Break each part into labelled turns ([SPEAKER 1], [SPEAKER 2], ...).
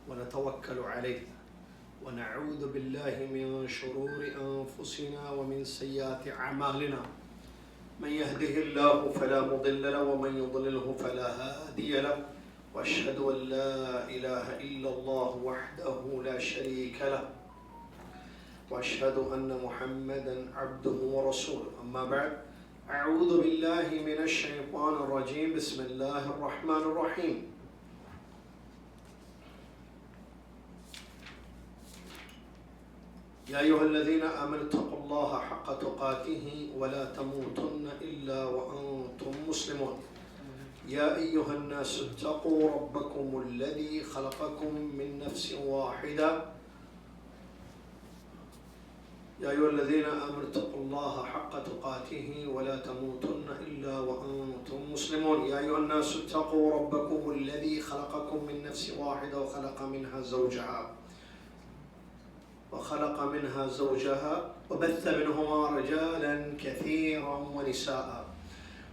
[SPEAKER 1] ونتوكل عليه ونعوذ بالله من شرور أنفسنا ومن سيئات أعمالنا من يهده الله فلا مضل له ومن يضلله فلا هادي له وأشهد أن لا إله إلا الله وحده لا شريك له وأشهد أن محمدا عبده ورسوله. أما بعد، أعوذ بالله من الشيطان الرجيم. بسم الله الرحمن الرحيم. يا أيها الذين آمنوا اتقوا الله حق تقاته ولا تموتن إلا وأنتم مسلمون. يا أيها الناس اتقوا ربكم الذي خلقكم من نفس واحدة. يا أيها الذين آمنوا اتقوا الله حق تقاته ولا تموتن إلا وأنتم مسلمون. يا أيها الناس اتقوا ربكم الذي خلقكم من نفس واحدة وخلق منها زوجها وبث منهما رجالا كثيرا ونساء.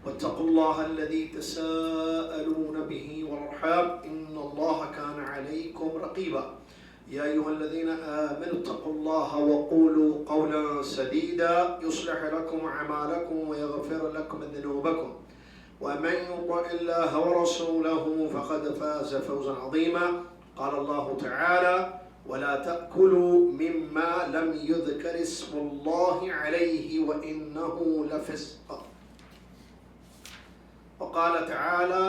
[SPEAKER 1] واتقوا الله الذي تساءلون به والأرحام إن الله كان عليكم رقيبا. يا أيها الذين آمنوا اتقوا الله وقولوا قولا سديدا يصلح لكم أعمالكم ويغفر لكم ذنوبكم ومن يطع الله ورسوله فقد فاز فوزا عظيما. قال الله تعالى: ولا تأكلوا مما لم يذكر اسم الله عليه وإنه لفسق. وقال تعالى: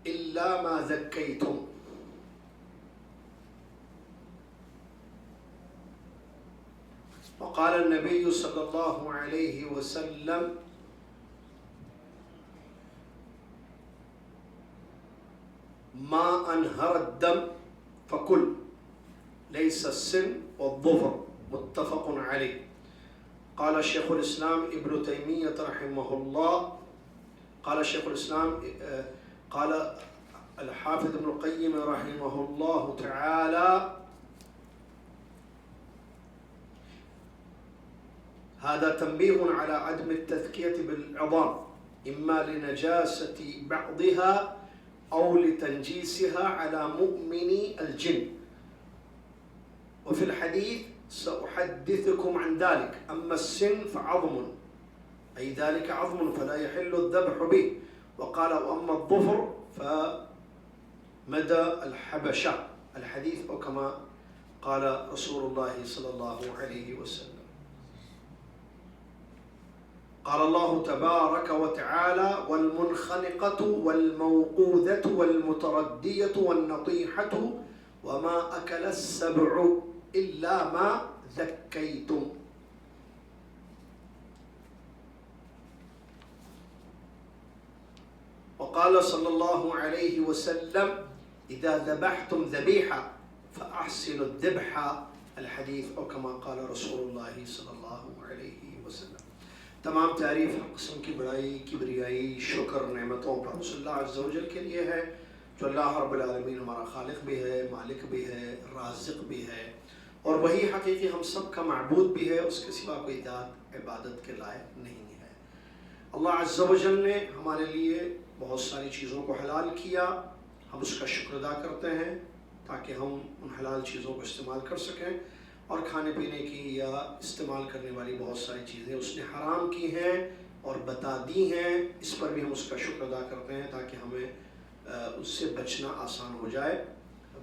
[SPEAKER 1] إلا ما ذكيتم. وقال النبي صلى الله عليه وسلم: ما أنهر الدم فكل، ليس السن والظفر. متفق عليه. قال شيخ الإسلام ابن تيمية رحمه الله، قال الحافظ ابن القيم رحمه الله تعالى: هذا تنبيه على عدم التذكية بالعظام، إما لنجاسة بعضها أو لتنجيسها على مؤمن الجن. وفي الحديث: سأحدثكم عن ذلك. أما السن فعظم، أي ذلك عظم فلا يحل الذبح به. وقال: وأما الظفر فمدى الحبشة. الحديث أو كما قال رسول الله صلى الله عليه وسلم. قال الله تبارك وتعالى: والمنخنقة والموقوذة والمتردية والنطيحة وما أكل السبع إلا ما ذكيتم. وقال صلى الله عليه وسلم: إذا ذبحتم ذبيحة فأحسنوا الذبح. الحديث أو كما قال رسول الله صلى الله عليه وسلم. تمام تعریف قسم کی بڑائی، کبریائی، شکر نعمتوں پر اس اللہ عز و جل کے لیے ہے جو اللہ رب العالمین ہمارا خالق بھی ہے، مالک بھی ہے، رازق بھی ہے، اور وہی حقیقی ہم سب کا معبود بھی ہے. اس کے سوا کوئی ذات عبادت کے لائق نہیں ہے. اللہ عز و جل نے ہمارے لیے بہت ساری چیزوں کو حلال کیا. ہم اس کا شکر ادا کرتے ہیں تاکہ ہم ان حلال چیزوں کو استعمال کر سکیں. اور کھانے پینے کی یا استعمال کرنے والی بہت ساری چیزیں اس نے حرام کی ہیں اور بتا دی ہیں. اس پر بھی ہم اس کا شکر ادا کرتے ہیں تاکہ ہمیں اس سے بچنا آسان ہو جائے.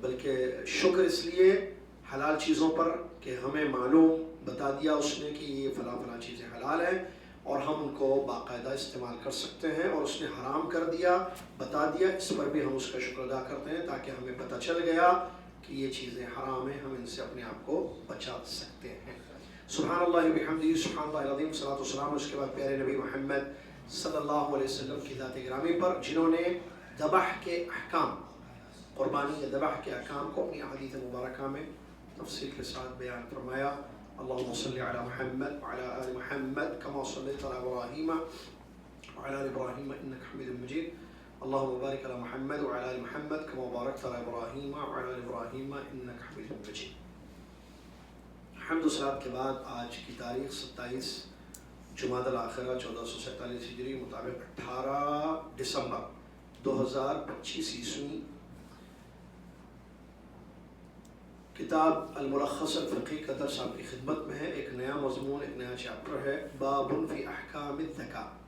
[SPEAKER 1] بلکہ شکر اس لیے حلال چیزوں پر کہ ہمیں معلوم بتا دیا اس نے کہ یہ فلاں فلاں چیزیں حلال ہیں اور ہم ان کو باقاعدہ استعمال کر سکتے ہیں. اور اس نے حرام کر دیا، بتا دیا، اس پر بھی ہم اس کا شکر ادا کرتے ہیں تاکہ ہمیں پتہ چل گیا کہ یہ چیزیں حرام ہیں، ہم ان سے اپنے آپ کو بچا سکتے ہیں. سبحان اللہ بحمدہ، سبحان اللہ العظیم، صلاۃ والسلام اس کے بعد پیارے نبی محمد صلی اللہ علیہ وسلم کی ذات گرامی پر جنہوں نے ذبح کے احکام، قربانی یا ذبح کے احکام کو اپنی احادیث مبارکہ میں تفصیل کے ساتھ بیان فرمایا. اللہم صلی علی محمد وعلی آل محمد کما صلیت علی ابراہیم وعلی آل ابراہیم انک حمید مجید. اللهم بارك على محمد وعلى آل محمد كما باركت على إبراهيم وعلى آل إبراهيم إنك حميد مجيد. حمد و صلات کے بعد آج کی تاریخ 27 جمادی الاخرہ 1447 ہجری مطابق 18 دسمبر 2025 عیسوی کتاب الملخص الفقی کا درس آپ کی خدمت میں ہے. ایک نیا مضمون، ایک نیا چیپٹر ہے. باب فی احکام الزکاۃ.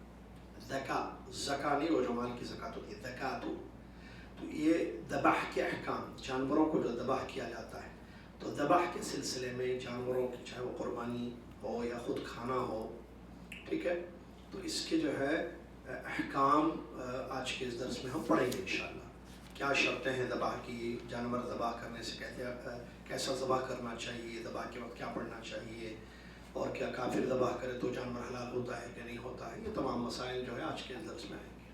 [SPEAKER 1] زکا نہیں وہ جو مال کی زکات ہوتی ہے، زکات. تو یہ ذبح کے احکام، جانوروں کو جو ذبح کیا جاتا ہے، تو ذبح کے سلسلے میں جانوروں کی چاہے وہ قربانی ہو یا خود کھانا ہو، ٹھیک ہے، تو اس کے جو ہے احکام آج کے اس درس میں ہم پڑھیں گے انشاءاللہ. کیا شرطیں ہیں ذبح کی، جانور ذبح کرنے سے کیسا ذبح کرنا چاہیے، ذبح کے وقت کیا پڑھنا چاہیے، اور کیا کافر ذبح کرے تو جانور حلال ہوتا ہے کہ نہیں ہوتا ہے. یہ تمام مسائل جو ہے آج کے درس میں آئیں گے.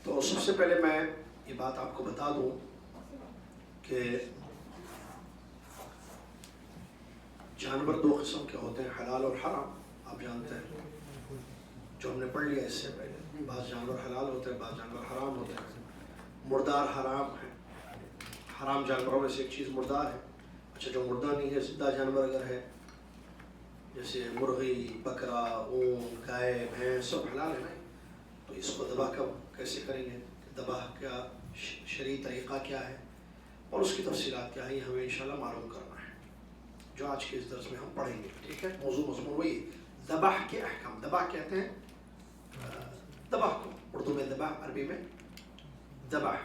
[SPEAKER 1] تو سب سے پہلے میں یہ بات آپ کو بتا دوں کہ جانور دو قسم کے ہوتے ہیں، حلال اور حرام. آپ جانتے ہیں جو ہم نے پڑھ لیا اس سے پہلے، بعض جانور حلال ہوتے ہیں، بعض جانور حرام ہوتے ہیں. مردار حرام ہے. حرام جانوروں میں سے ایک چیز مردار ہے. اچھا جو مردہ نہیں ہے، زندہ جانور اگر ہے، جیسے مرغی، بکرا، اونٹ، گائے، بھینس، سب حلال ہے نا. تو اس کو ذبح کیسے کریں گے، ذبح کا شرعی طریقہ کیا ہے اور اس کی تفصیلات کیا ہے، یہ ہمیں انشاءاللہ معلوم کرنا ہے، جو آج کے اس درس میں ہم پڑھیں گے. ٹھیک ہے، موضوع مضمون وہی ذبح کے احکام. ذبح کہتے ہیں ذبح کو، اردو میں ذبح، عربی میں ذبح.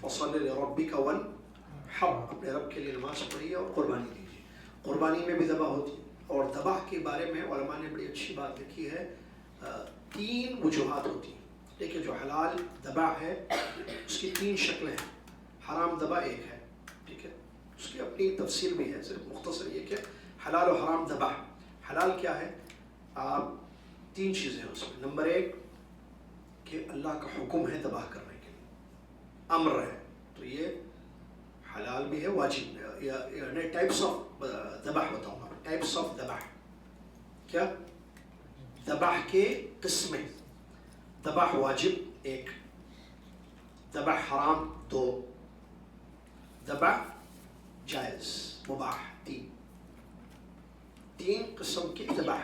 [SPEAKER 1] فصل لربک وانحر، اپنے رب کے لیے نماز پڑھیے اور قربانی دیجیے. قربانی میں بھی ذبح ہوتی ہے. اور ذبح کے بارے میں علماء نے بڑی اچھی بات لکھی ہے. 3 وجوہات ہوتی ہیں. دیکھیں جو حلال ذبح ہے اس کی 3 شکلیں ہیں. حرام ذبح ایک ہے، ٹھیک ہے، اس کی اپنی تفصیل بھی ہے. صرف مختصر یہ کہ حلال و حرام ذبح. حلال کیا ہے؟ آپ 3 چیزیں ہیں اس میں. نمبر 1 کہ اللہ کا حکم ہے ذبح کرنے کے لیے، امر ہے، تو یہ حلال بھی ہے، واجب ہے. یعنی ٹائپس آف ذبح بتاؤں گا. ٹائپس آف ذبح کیا؟ ذبح کے قسمیں. ذبح واجب 1، ذبح حرام 2، ذبح جائز مباح 3 قسم کی ذبح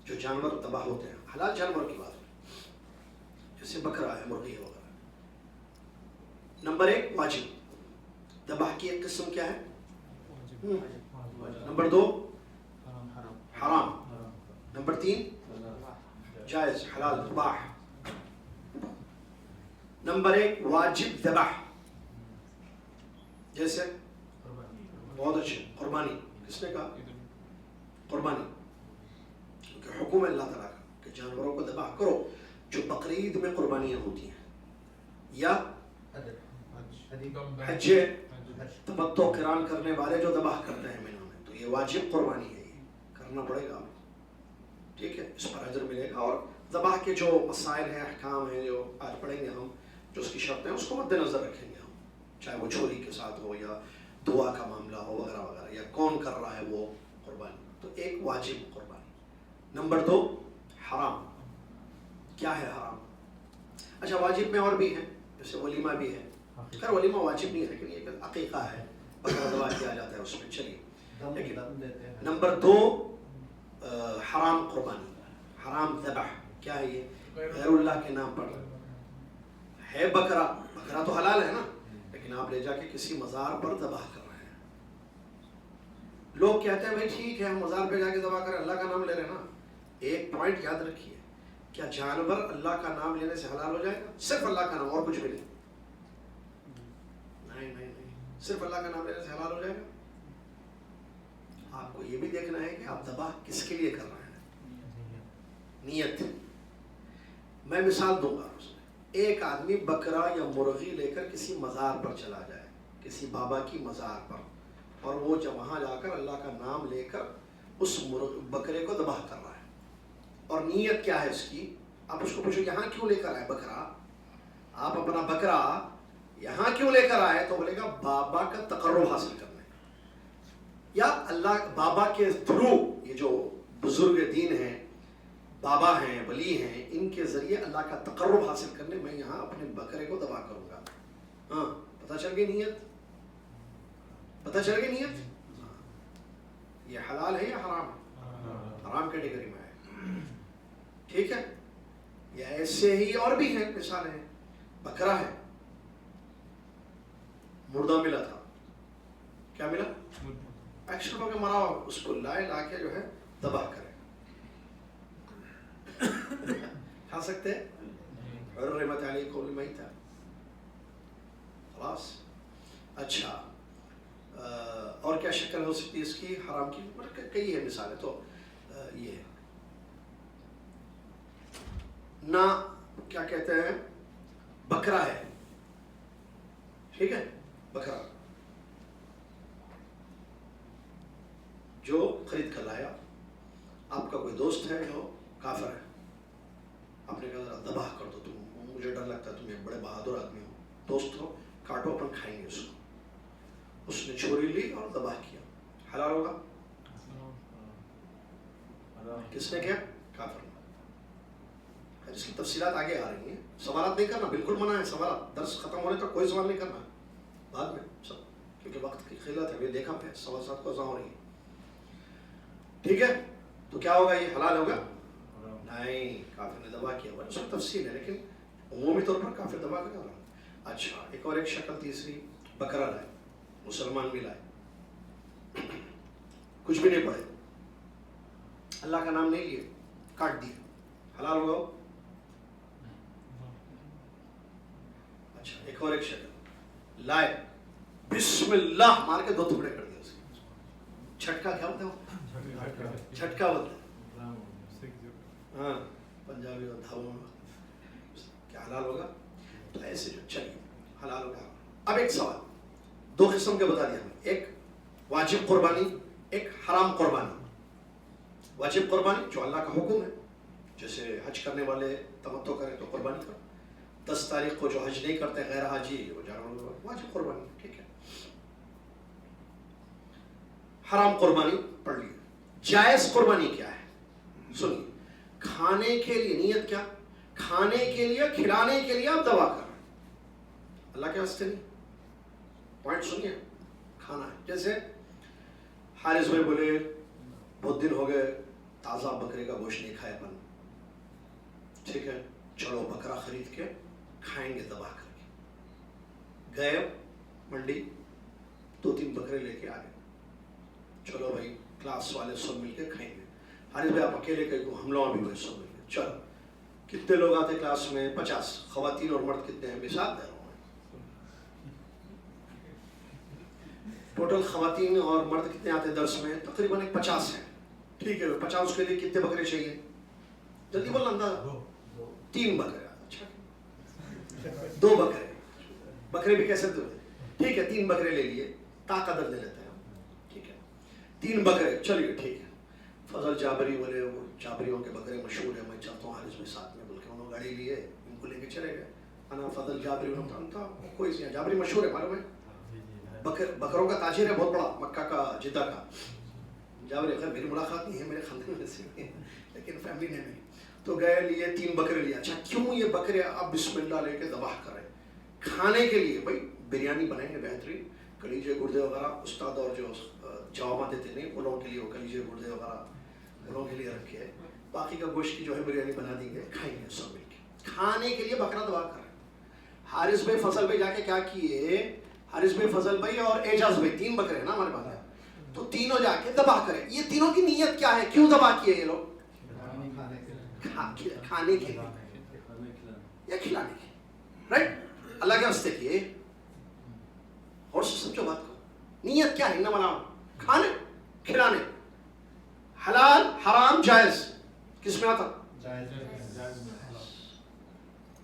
[SPEAKER 1] جو جانور ذبح ہوتے ہیں. حلال جانور کی بات جیسے بکرا ہے، مرغی ہے وغیرہ. نمبر 1 واجب. ذبح کی ایک قسم کیا ہے؟ نمبر 2 حرام. نمبر 3 جائز حلال مباح. نمبر 1 واجب ذبح، جیسے بہت اچھے قربانی. کس نے کہا قربانی؟ کیونکہ حکم ہے اللہ تعالیٰ کا کہ جانوروں کو ذبح کرو. جو بقرعید میں قربانیاں ہوتی ہیں یا حج تمتع قران کرنے والے جو ذبح کرتے ہیں مینوں میں، تو یہ واجب قربانی ہے، یہ کرنا پڑے گا. ٹھیک ہے، اس پر اجر ملے گا. اور ذبح کے جو مسائل ہیں، احکام ہیں، جو آج پڑھیں گے ہم، جو اس کی شرطیں ہیں، اس کو مد نظر رکھیں گے ہم. چاہے وہ چوری کے ساتھ ہو یا دعا کا معاملہ ہو وغیرہ وغیرہ، یا کون کر رہا ہے وہ قربانی. تو 1 واجب قربانی. نمبر 2 حرام. کیا ہے حرام؟ اچھا واجب میں اور بھی ہیں، جیسے ولیمہ بھی ہے. خیر ولیمہ واجب نہیں ہے، لیکن یہ کہ عقیقہ ہے، بکرا ذبح کیا جاتا ہے اس میں. چلیے، لیکن نمبر 2 حرام قربانی، حرام ذبح. کیا ہے یہ؟ غیر اللہ کے نام پر ہے. بکرا تو حلال ہے نا، لیکن آپ لے جا کے کسی مزار پر ذبح کر رہے ہیں. لوگ کہتے ہیں بھائی ٹھیک ہے ہم مزار پہ جا کے ذبح کریں، اللہ کا نام لے رہے ہیں نا. ایک پوائنٹ یاد رکھیے، کیا جانور اللہ کا نام لینے سے حلال ہو جائے گا؟ صرف اللہ کا نام، اور کچھ بھی نہیں. نہیں، صرف اللہ کا نام لینے سے حلال ہو جائے گا. آپ کو یہ بھی دیکھنا ہے کہ آپ ذبح کس کے لیے کر رہے ہیں، نیت. میں مثال دوں گا. ایک آدمی بکرا یا مرغی لے کر کسی مزار پر چلا جائے، کسی بابا کی مزار پر، اور وہ جب وہاں جا کر اللہ کا نام لے کر اس بکرے کو ذبح کر رہا ہے، اور نیت کیا ہے اس کی؟ آپ اس کو پوچھو یہاں کیوں لے کر آئے بکرا، آپ اپنا بکرا یہاں کیوں لے کر آئے؟ تو بولے گا بابا کا تقرب حاصل کرنے، یا اللہ بابا کے تھرو، یہ جو بزرگ دین ہیں، بابا ہیں، ولی ہیں، ان کے ذریعے اللہ کا تقرب حاصل کرنے میں یہاں اپنے بکرے کو ذبح کروں گا. ہاں پتہ چل گئی نیت؟ پتہ چل گئی نیت؟ یہ حلال ہے یا حرام ہے؟ حرام کیٹیگری میں ہے. ٹھیک ہے، یا ایسے ہی اور بھی ہیں مثالیں ہیں. بکرا ہے، مردہ ملا تھا، کیا ملا؟ 100 روپے کا مرا ہوا، اس کو لا کے جو ہے ذبح کرے. کھا سکتے ہیں؟ حرمت علیکم المیتہ. خلاص. اچھا اور کیا شکل ہو سکتی ہے اس کی حرام کی؟ کئی ہے مثالیں. تو یہ ہے نہ کیا کہتے ہیں، بکرا ہے، ٹھیک ہے، بکرا جو خرید کر لایا، آپ کا کوئی دوست ہے جو کافر ہے، آپ نے کہا ذرا ذبح کر دو، تم مجھے ڈر لگتا ہے تم ایک بڑے بہادر آدمی ہو، دوست ہو، کاٹو، اپن کھائیں گے اس کو. اس نے چھری لی اور ذبح کیا، حلال ہوگا؟ کس نے کیا؟ کافر نے. اس کی تفصیلات آگے آ رہی ہیں. سوالات نہیں کرنا، بالکل منع ہے سوالات. درس ختم ہونے تک کوئی سوال نہیں کرنا بعد میں سب، کیونکہ وقت کی قلت ہے. ابھی دیکھا پھر سوالات کو ہو رہی ہے. ٹھیک ہے، تو کیا ہوگا؟ یہ حلال ہوگا؟ نہیں، کافر نے ذبح کیا. اس میں تفصیل ہے لیکن عمومی طور پر کافر ذبح کا حرام. اچھا ایک اور ایک شکل تیسری، بکرا لائے، مسلمان بھی لائے، کچھ بھی نہیں پڑھے، اللہ کا نام نہیں لیے، کاٹ دیا، حلال ہوگا؟ اچھا ایک اور ایک شکل، لائے، بسم اللہ مار کے 2 ٹکڑے کر دیا اس کے. چھٹکا کیا ہوتا ہے؟ چھٹکا ہوتا ہے، ہاں پنجابی اور دھاوا میں. کیا حلال ہوگا؟ تو ایسے جو چلیے حلال ہوگا. اب ایک سوال، 2 قسم کے بتا دیا ہم، ایک واجب قربانی، ایک حرام قربانی. واجب قربانی جو اللہ کا حکم ہے، جیسے حج کرنے والے تمتع کریں تو قربانی کرو. 10 تاریخ کو جو حج نہیں کرتے غیر حاجی، وہ جانور واجب قربانی، ٹھیک ہے. حرام قربانی پڑھ لی. جائز قربانی کیا ہے؟ سنیے، کھانے کے لیے نیت کیا؟ کھانے کے لیے، کھلانے کے لیے آپ دوا کر رہے ہیں، اللہ کے واسطے نہیں. پوائنٹ سنیے، کھانا ہے. جیسے حارث بھائی بولے بہت دن ہو گئے تازہ بکرے کا گوشت نہیں کھائے اپن، ٹھیک ہے چلو بکرا خرید کے کھائیں گے ذبح کر کے. گئے منڈی، 2-3 بکرے لے کے آ گئے، چلو بھائی کلاس والے سب مل کے کھائیں گے. حارث بھائی آپ اکیلے کہیں ہم لوگ بھی ہوئے سب مل کے. چلو کتنے لوگ آتے کلاس میں؟ 50. خواتین اور مرد کتنے ہیں؟ مثال دے رہا ہوں. ٹوٹل خواتین اور مرد کتنے آتے درس میں؟ تقریباً 50 ہیں. ٹھیک ہے، 50 کے لیے کتنے بکرے چاہیے؟ جلدی بولنا. اندازہ 3 بکرے. اچھا 2 بکرے، بکرے بھی کیسے تو ٹھیک ہے 3 بکرے لے لیے، قدر لے لیتے ہیں. ٹھیک ہے 3 بکرے، چلیے ٹھیک ہے. فضل جابری بولے، وہ جابریوں کے بکرے مشہور ہیں، میں چلتا ہوں حارث میں ساتھ میں، بول کے انہوں گاڑی لیے، ان کو لے کے چلے گئے. انا فضل جابری تھا، کوئی سی جابری مشہور ہے معلوم ہے، بکروں کا تاجر ہے بہت بڑا، مکہ کا، جدہ کا. جابری خیر میری ملاقات نہیں ہے، میرے خاندان میں سے لیکن فیملی نے بھی. تو گئے لیے 3 بکرے لیے. اچھا کیوں یہ بکرے آپ بسم اللہ لے کے ذبح کریں؟ کھانے کے لیے. بھائی بریانی بنائیں گے بہترین، کلیجے گردے وغیرہ استاد اور جو جوابات دیتے نہیں ان لوگوں کے لیے وہ کلیجے گردے وغیرہ ان لوگوں کے لیے رکھے، باقی کا گوشت کی جو ہے بریانی بنا دیں گے، کھائیں گے سب مل کے. کھانے کے لیے بکرا ذبح کریں. حارث بھائی فضل بھائی جا کے کیا کیے؟ حارث بھائی فضل بھائی اور اعجاز بھائی 3 بکرے ہیں نا ہمارے پاس، تو تینوں جا کے ذبح کریں. یہ تینوں کی نیت کیا ہے؟ کیوں ذبح کیے یہ لوگ؟ کھانے کے لیے یا کھلانے کے لیے، رائٹ؟ اللہ کے واسطے کیے. اور سمجھو بات کو، نیت کیا ہے؟ انما کھانے کھلانے. حلال حرام جائز کس میں آتا؟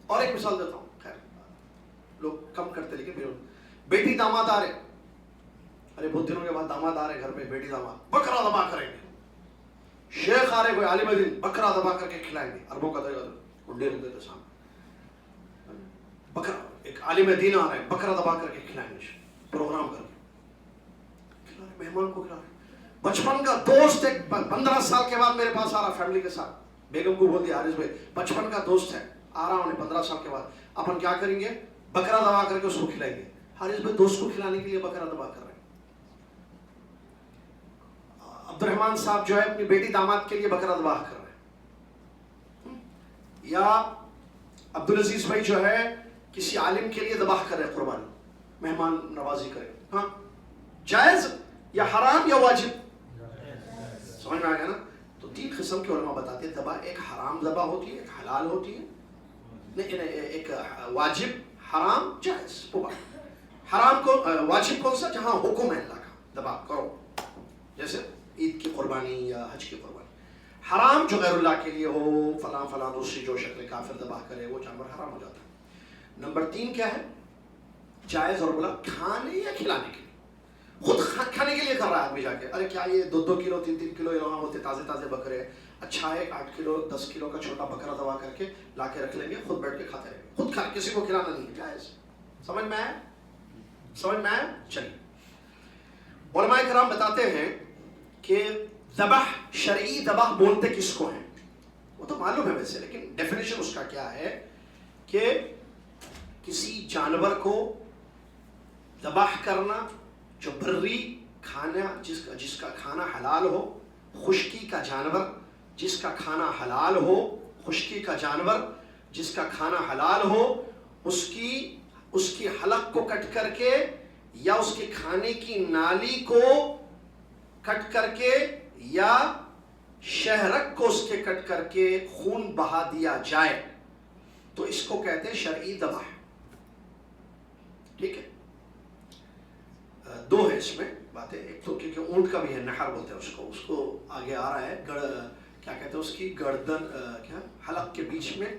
[SPEAKER 1] اور ایک مثال دیتا ہوں، خیر لوگ کم کرتے لیکن پھر بیٹی داماد آ رہے، ارے بہت دنوں کے بعد داماد آ رہے گھر میں، بیٹی داماد، بکرا ذبح کریں گے. شیخ آ رہے کوئی عالم دین، بکرا ذبح کر کے کھلائیں گے. اربوں کا کنڈے رکھتے تھے سامنے، بکرا. ایک عالم دین آ رہے ہیں، بکرا ذبح کر کے کھلائیں گے، پروگرام کر کے کھلا رہے، مہمان کو کھلا رہے. بچپن کا دوست ایک 15 سال کے بعد میرے پاس آ رہا فیملی کے ساتھ. بیگم کو بول دیا حارث بھائی بچپن کا دوست ہے آ رہا ہوں 15 سال کے بعد، اپن کیا کریں گے؟ بکرا ذبح کر کے اس کو کھلائیں گے. حارث بھائی دوست کو کھلانے کے لیے بکرا ذبح کر رہے ہیں. عبد الرحمان صاحب جو ہے اپنی بیٹی داماد کے لیے بکرا ذبح کر رہے ہیں. یا عبدالعزیز بھائی جو ہے کسی عالم کے لیے ذبح کر رہے قربانی، مہمان نوازی کرے. ہاں جائز یا حرام یا واجب؟ سمجھ میں آ گیا نا؟ تو 3 قسم کے علماء بتاتے ہیں ذبح. ایک حرام ذبح ہوتی ہے، ایک حلال ہوتی ہے، نہیں ایک واجب، حرام، جائز. حرام کو واجب کون سا؟ جہاں حکم ہے اللہ کا ذبح کرو، جیسے عید کی قربانی یا حج کی قربانی. حرام جو غیر اللہ کے لیے ہو، فلاں فلاں دوسری جو شکل کافر ذبح کرے، وہ جانور حرام ہو جاتا ہے. نمبر 3 کیا ہے؟ جائز اور بولا کھانے یا کھلانے کے لیے. خود کھانے کے لیے کر رہا ہے آدمی جا کے، ارے کیا یہ 2 کلو 3 کلو یہ وہاں ہوتے تازے تازے بکرے، اچھا ہے 8 کلو 10 کلو کا چھوٹا بکرا ذبح کر کے لا کے رکھ لیں گے، خود بیٹھ کے کھاتے رہیں گے، خود کھا، کسی کو کھلانا نہیں ہے. جائز. سمجھ میں آیا؟ سمجھ میں آیا؟ چلیے. علماء کرام بتاتے ہیں کہ ذبح، شرعی ذبح بولتے کس کو ہیں؟ وہ تو معلوم ہے ویسے، لیکن ڈیفینیشن اس کا کیا ہے کہ کسی جانور کو ذبح کرنا جو بری کھانا، جس کا کھانا حلال ہو، خشکی کا جانور جس کا کھانا حلال ہو، خشکی کا جانور جس کا کھانا حلال ہو، اس کی حلق کو کٹ کر کے یا اس کے کھانے کی نالی کو کٹ کر کے یا شہرک کو اس کے کٹ کر کے خون بہا دیا جائے تو اس کو کہتے ہیں شرعی ذبح. ٹھیک ہے؟ 2 ہے اس میں باتیں. ایک تو کیونکہ اونٹ کا بھی ہے، نحر بولتے ہیں اس کو آگے آ رہا ہے، کیا کہتے ہیں اس کی گردن، کیا حلق کے بیچ میں،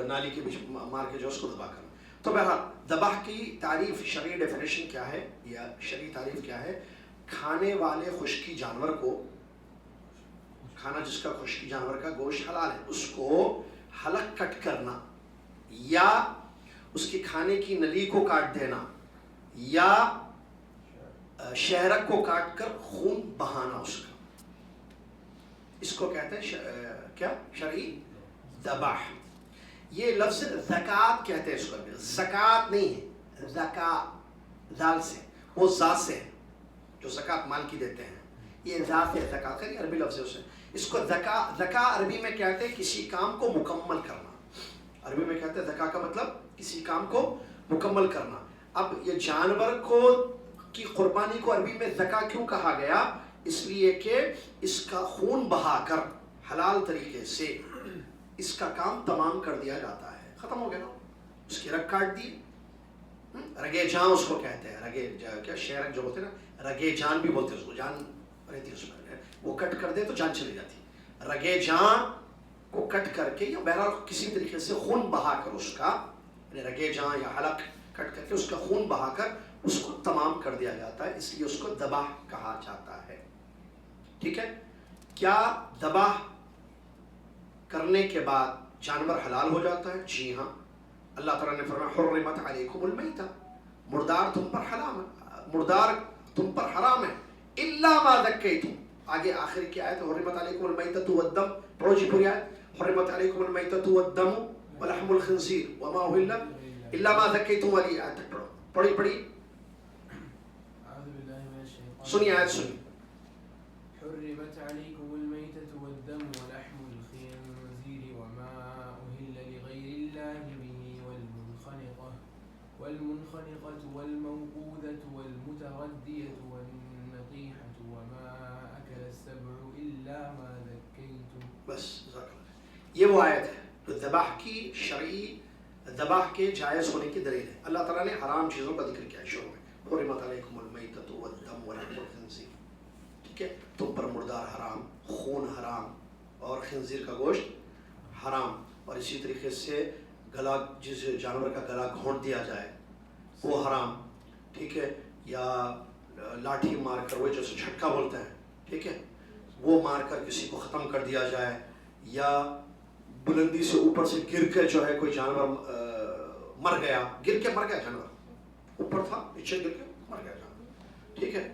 [SPEAKER 1] نالی کے بیچ مار کے جو اس کو ذبح کرنا. تو بہرحال ذبح کی تعریف، شرعی ڈیفینیشن کیا ہے یا شرعی تعریف کیا ہے؟ کھانے والے خشکی جانور کو، کھانا جس کا خشکی جانور کا گوشت حلال ہے، اس کو حلق کٹ کرنا یا اس کی کھانے کی نلی کو کاٹ دینا یا شہرک کو کاٹ کر خون بہانا اس کا، اس کو کہتے ہیں کیا؟ شرعی ذبح. یہ لفظ زکات کہتے ہیں اس کو، زکات نہیں ہے، زکات ذال سے، وہ ذات سے ہے جو زکات مال کی دیتے ہیں، یہ ذات ہے. زکات کا عربی لفظ ہے اسے. اس کو زکا عربی میں کہتے ہیں کسی کام کو مکمل کرنا. عربی میں کہتے ہیں زکا کا مطلب کسی کام کو مکمل کرنا. اب یہ جانور کو کی قربانی کو عربی میں زکا کیوں کہا گیا؟ اس لیے کہ اس کا خون بہا کر حلال طریقے سے اس کا کام تمام کر دیا جاتا ہے. ختم ہو گیا نا، اس کی رگ کاٹ دی، رگے جان اس کو کہتے ہیں. رگے کیا شہرک جو ہوتے ہیں نا، رگے جان بھی بولتے ہیں اس کو، جان رہتی ہے اس میں، وہ کٹ کر دے تو جان چلی جاتی. رگے جان کو کٹ کر کے یا بہرحال کسی طریقے سے خون بہا کر اس کا، یعنی رگے جان یا حلق کٹ کر کے اس کا خون بہا کر اس کو تمام کر دیا جاتا ہے، اس لیے اس کو ذبح کہا جاتا ہے. ٹھیک ہے؟ کیا ذبح کرنے کے بعد جانور حلال ہو جاتا ہے؟ جی ہاں. اللہ تعالیٰ نے فرمایا حرمت علیکم المیتہ، مردار تم پر حرام ہے، مردار تم پر حرام ہے، الا ما ذکیتم. آگے آخر کی آیت حرمت علیکم المیتۃ والدم، پڑھو جی پوری آیت. حرمت علیکم المیتۃ والدم ولحم الخنزیر وما اہل الا ما ذکیتم والی آیت تک پڑھو. پڑھی سنیے آیت سنیے.
[SPEAKER 2] حرمت علیکم المیتۃ والدم ولحم الخنزیر وما اہل لغیر اللہ به والمنخنقۃ والموقوذۃ والمتردیۃ والنطیحۃ وما اکل السبع الا ما ذکیتم.
[SPEAKER 1] بس یہ وہ آیت ہے جو ذبح کی شرعی، ذبح کے جائز ہونے کی دلیل ہے. اللہ تعالیٰ نے حرام چیزوں کا ذکر کیا شروع میں، حرمت علیکم المیتۃ والدم ولحم الخنزیر. ٹھیک ہے؟ تم پر مردار حرام، خون حرام اور خنزیر کا گوشت حرام. اور اسی طریقے سے گلا، جس جانور کا گلا گھونٹ دیا جائے وہ حرام. ٹھیک ہے؟ یا لاٹھی مار کر، وہ جیسے جھٹکا بولتے ہیں، ٹھیک ہے، وہ مار کر کسی کو ختم کر دیا جائے، یا بلندی سے اوپر سے گر کے جو ہے کوئی جانور مر گیا، گر کے مر گیا جانور، اوپر تھا نیچے گر کے مر گیا جانور. ٹھیک ہے؟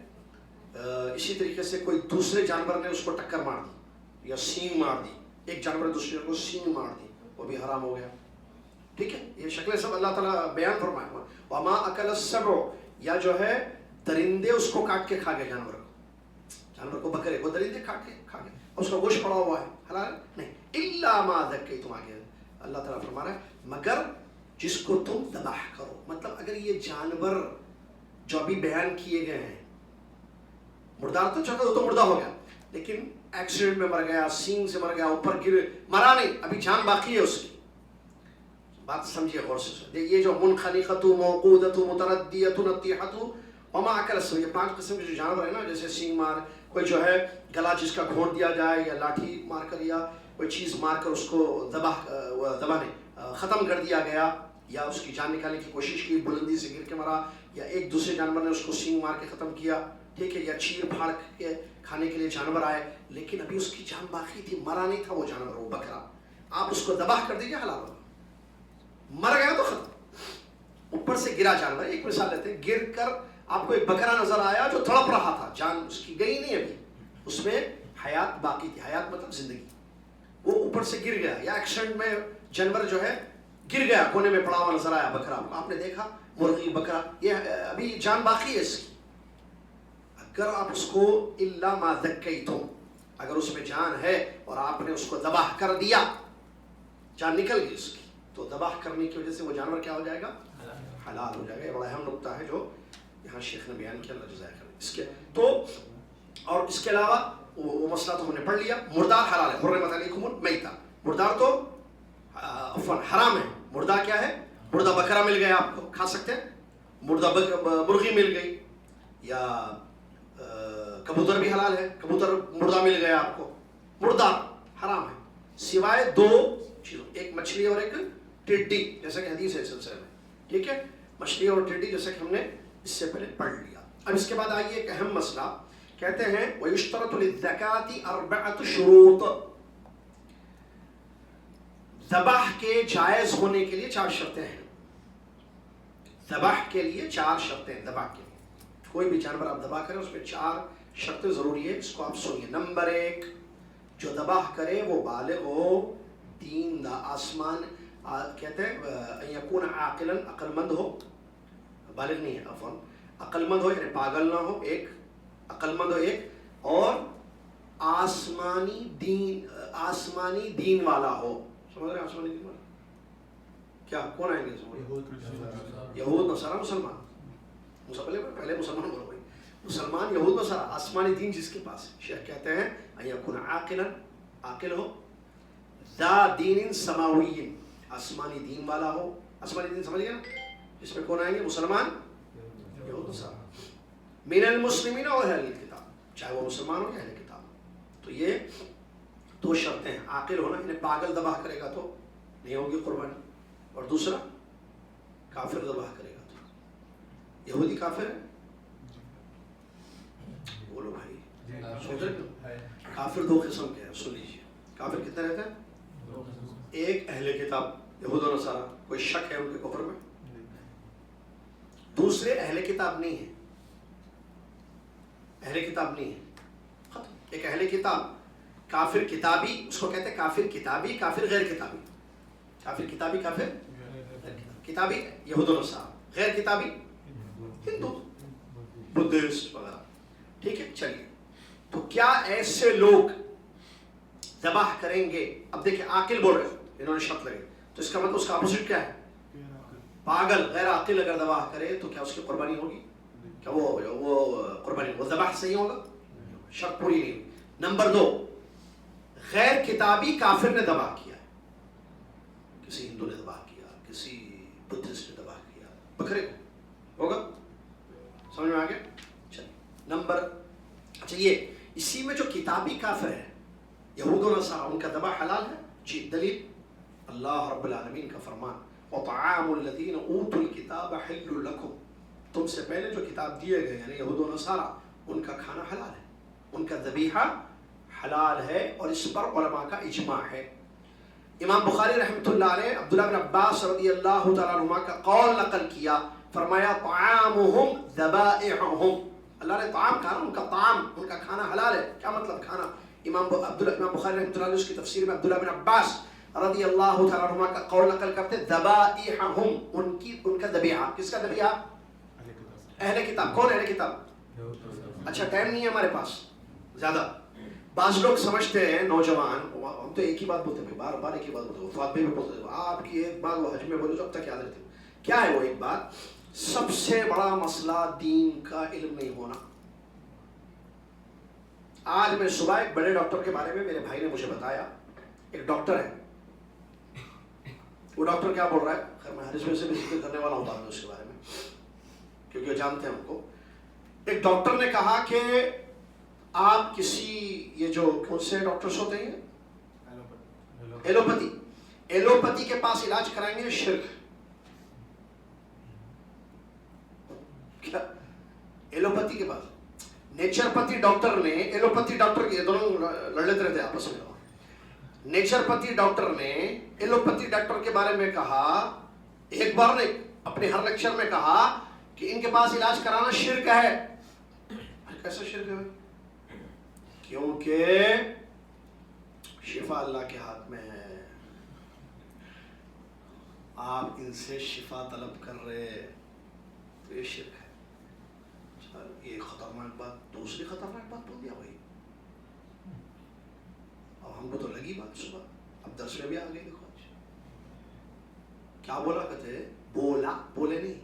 [SPEAKER 1] اسی طریقے سے کوئی دوسرے جانور نے اس کو ٹکر مار دی یا سینگ مار دی، ایک جانور نے دوسرے کو سینگ مار دی، وہ بھی حرام ہو گیا. ٹھیک ہے؟ یہ شکلیں سب اللہ تعالیٰ بیان فرمائے ہوا. وما اکل السبع، یا جو ہے درندے اس کو کاٹ کے کھا گئے، جانور کو بکرے کو درندے کاٹ کے کھا گئے، اس کا گوشت پڑا ہوا ہے، حلال نہیں. الا ما ذکیتم، آگے اللہ تعالیٰ فرما رہا ہے مگر جس کو تم ذبح کرو. مطلب اگر یہ جانور جو ابھی بیان کیے گئے ہیں. مردار تو چکا وہ تو مردہ ہو گیا, لیکن ایکسیڈنٹ میں مر گیا, سینگ سے مر گیا, اوپر گر, مرا نہیں, ابھی جان باقی ہے اس کی. بات سمجھیے غور سے. یہ جو منخنقۃ, موقوذۃ, متردیۃ, نطیحۃ وما اکل السبع, یہ 5 قسم کے جو جانور ہیں نا, جیسے سینگ مار, کوئی جو ہے گلا جس کا گھونٹ دیا جائے, یا لاٹھی مار کر, یا کوئی چیز مار کر اس کو ذبح ختم کر دیا گیا, یا اس کی جان نکالنے کی کوشش کی, بلندی سے گر کے مرا, یا ایک دوسرے جانور نے اس کو سینگ مار کے ختم کیا, ٹھیک ہے, یا چیر پھاڑ کے کھانے کے لیے جانور آئے, لیکن ابھی اس کی جان باقی تھی, مرا نہیں تھا وہ جانور, وہ بکرا, آپ اس کو ذبح کر دیجیے, حلال ہوگا. مر گیا تو ختم. اوپر سے گرا جانور, ایک مثال لیتے ہیں, گر کر آپ کو ایک بکرا نظر آیا جو تڑپ رہا تھا, جان اس کی گئی نہیں ابھی, اس میں حیات باقی تھی, حیات مطلب زندگی, وہ اوپر سے گر گیا, یا ایکسیڈنٹ میں جانور جو ہے گر گیا, کونے میں پڑا ہوا نظر آیا بکرا, آپ نے دیکھا مرغی, بکرا, یہ ابھی جان باقی ہے اس کی. اگر آپ اس کو الا ما ذکیتم, اگر اس میں جان ہے اور آپ نے اس کو ذبح کر دیا, جان نکل گئی اس کی, تو ذبح کرنے کی وجہ سے وہ جانور کیا ہو جائے گا, حلال ہو جائے گا. یہ بڑا اہم نقطہ ہے جو یہاں شیخ نے بیان کیا, اللہ جزائے خیر. اس کے تو اور اس کے علاوہ وہ مسئلہ تو ہم نے پڑھ لیا. مردار حلال ہے, حرمت علیکم المیتہ, مردار تو حرام ہے. مردہ کیا ہے, مردہ بکرا مل گیا آپ کو, کھا سکتے ہیں. مردہ مرغی مل گئی, یا کبوتر بھی حلال ہے, کبوتر مردہ مل گیا آپ کو, مردہ حرام ہے سوائے 2 چیزوں, ایک مچھلی اور ایک ٹڈی, جیسا کہ حدیث ہے اس سلسلے میں, ٹھیک ہے, مچھلی اور ٹڈی, جیسا کہ ہم نے اس سے پہلے پڑھ لیا. اب اس کے بعد آئیے ایک اہم مسئلہ, کہتے ہیں وَيُشْتَرَطُ لِلزَّكَاةِ 4 شُرُوط, ذبح کے جائز ہونے کے لیے 4 شرطیں ہیں. ذبح کے لیے 4 شرطیں ہیں. ذبح کے لیے کوئی بھی جانور آپ ذبح کریں, اس میں 4 شرطیں ضروری ہے. اس کو آپ سنیے. نمبر 1, جو ذبح کرے وہ بالغ ہو, دین دا, آسمان کہتے ہیں ان یکون عاقلا, عقل مند ہو, بالغ نہیں ہے عفوا, عقل مند ہو, یعنی پاگل نہ ہو, ایک عقل مند ہو, ایک, اور آسمانی دین والا ہو. سمجھ رہے ہیں آسمانی دین والا کیا, کون آئیں گے؟ یہود نصارہ مسلمان. پہلے مسلمان بولو بھائی, مسلمان یہود نصارہ, آسمانی دین جس کے پاس ہے. شیخ کہتے ہیں ان یکون عاقلا, عاقل ہو, ذا دین سماوی, آسمانی دین والا ہو. آسمانی دین سمجھ گئے نا, جس میں کون آئیں گے؟ مسلمان, یہود نصارہ. من المسلمین اور اہل کتاب, چاہے وہ مسلمان ہو یا اہل کتاب. تو یہ 2 شرطیں ہیں. عاقل ہونا, یعنی پاگل ذبح کرے گا تو نہیں ہوگی قربانی, اور دوسرا کافر ذبح کرے گا تو. یہودی کافر ہے, بولو بھائی, سوچ رہے ہو؟ کافر 2 قسم کے ہیں, سن لیجیے. کافر کتنے رہتے ہیں؟ ایک اہل کتاب, یہود و نصارہ, کوئی شک ہے ان کے کفر میں. دوسرے اہل کتاب نہیں ہیں, اہل کتاب نہیں ہے, ختم. ایک اہل کتاب, کافر کتابی, اس کو کہتے ہیں کافر کتابی, کافر غیر کتابی. کافر کتابی, کافر کتابی یہود و نصارہ, غیر کتابی ہندو, بدھسٹ وغیرہ, ٹھیک ہے. چلیے, تو کیا ایسے لوگ ذبح کریں گے؟ اب دیکھیں, عاقل بول رہے, انہوں نے شرط لگی, تو اس کا مطلب اس کا اپوزٹ کیا ہے؟ پاگل, غیر عاقل اگر ذبح کرے تو کیا اس کی قربانی ہوگی؟ کیا وہ قربانی, وہ ذبح صحیح ہوگا؟ شرط پوری نہیں. نمبر 2, غیر کتابی کافر نے ذبح کیا, کسی ہندو نے ذبح کیا, کسی بدھسٹ نے ذبح کیا, بکرے کو ہوگا. سمجھ میں آ گیا؟ چلیے. نمبر, اچھا یہ اسی میں جو کتابی کافر ہے, یہود و نصارہ, ان کا ذبح حلال ہے. جی دلیل, اللہ رب العالمین کا فرمان, وطعام الذین اوتوا الکتاب حل لکم, تم سے پہلے جو کتاب دیے گئے یعنی یہود و نصارہ, ان کا کھانا حلال ہے, ان کا ذبیحہ حلال ہے, اور اس پر علماء کا اجماع ہے. امام بخاری رحمۃ اللہ علیہ عبداللہ بن عباس رضی اللہ تعالیٰ عنہما کا قول نقل کیا, فرمایا طعامہم ذبائحہم, اللہ نے طعام کہا, ان کا طعام, ان کا کھانا حلال ہے. کیا مطلب کھانا؟ امام بخاری رحمۃ اللہ علیہ اس کی تفسیر میں عبداللہ بن عباس رضی اللہ تعالیٰ عنہما کا قول نقل کرتے, ذبائحہم, ان کا ذبیحہ. کس کا ذبیحہ؟ اہل کتاب. کون اہل کتاب؟ اچھا ٹائم نہیں ہے ہمارے پاس زیادہ. بعض لوگ سمجھتے ہیں, نوجوان, ہم تو ایک ہی بات بولتے ہیں, بار بار ایک ہی بات بولتے ہیں, وفات میں بھی بولتے ہیں, آپ کی ایک بات وہ حج میں بولے تو اب تک یاد رہتے ہیں. کیا ہے وہ ایک بات؟ سب سے بڑا مسئلہ دین کا علم نہیں ہونا. آج میں صبح ایک بڑے ڈاکٹر کے بارے میں میرے بھائی نے مجھے بتایا. ایک ڈاکٹر ہے, وہ ڈاکٹر کیا بول رہا ہے, خیر میں حدیث میں سے بھی ذکر کرنے والا ہوں اس کے بارے میں کیونکہ وہ جانتے ہیں ان کو. ایک ڈاکٹر نے کہا کہ آپ کسی یہ جو کون سے ڈاکٹرز ہوتے ہیں, ایلوپیتھی کے پاس علاج کرائیں گے شرک. کیا ایلوپیتھی کے پاس؟ نیچرپیتھی ڈاکٹر نے, ایلوپیتھی ڈاکٹر یہ دونوں لڑ لیتے رہتے آپس میں. نیچرپیتھی ڈاکٹر نے ایلوپیتھی ڈاکٹر کے بارے میں کہا, ایک بار نے اپنے ہر لیکچر میں کہا کہ ان کے پاس علاج کرانا شرک ہے. کیسا شرک ہے؟ کیونکہ شفا اللہ کے ہاتھ میں ہے, آپ ان سے شفا طلب کر رہے تو یہ شرک ہے. یہ خطرناک بات, دوسری خطرناک بات بول دیا بھائی. اب ہم کو تو لگی بات صبح, اب درس میں بھی آ گئی. دیکھو آج کیا بولا, کہتے بولا, بولے نہیں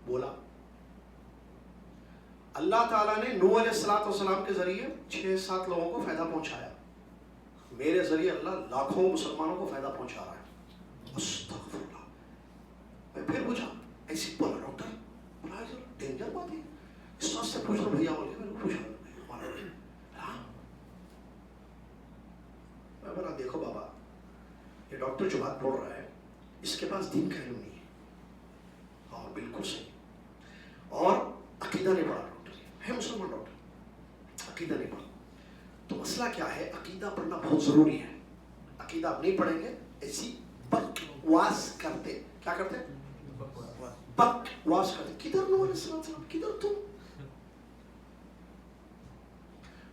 [SPEAKER 1] بولا. اللہ تعالیٰ نے نوح علیہ السلام کے ذریعے 6-7 لوگوں کو فائدہ پہنچایا. میرے ذریعے اللہ لاکھوں مسلمانوں کو فائدہ پہنچا رہا ہے. استغفر اللہ. میں پھر پوچھا, ایسی بولا ڈاکٹر, بولا ڈینجر بات ہے, اس واسطے سے پوچھ رہا بھیا بول کے. میں نے پوچھا میں بولا دیکھو بابا, یہ ڈاکٹر جو بات بول رہا ہے اس کے پاس دین کا علم نہیں ہے. اور بالکل صحیح, اور عقیدہ نہیں پڑھا. ڈاکٹر ہے مسلمان ڈاکٹر, عقیدہ نہیں پڑھا. تو مسئلہ کیا ہے, عقیدہ پڑھنا بہت ضروری ہے. عقیدہ آپ نہیں پڑھیں گے ایسی بکواس کرتے. کیا کرتے؟ بکواس کرتے. کدھر نوح علیہ السلام, کدھر تم,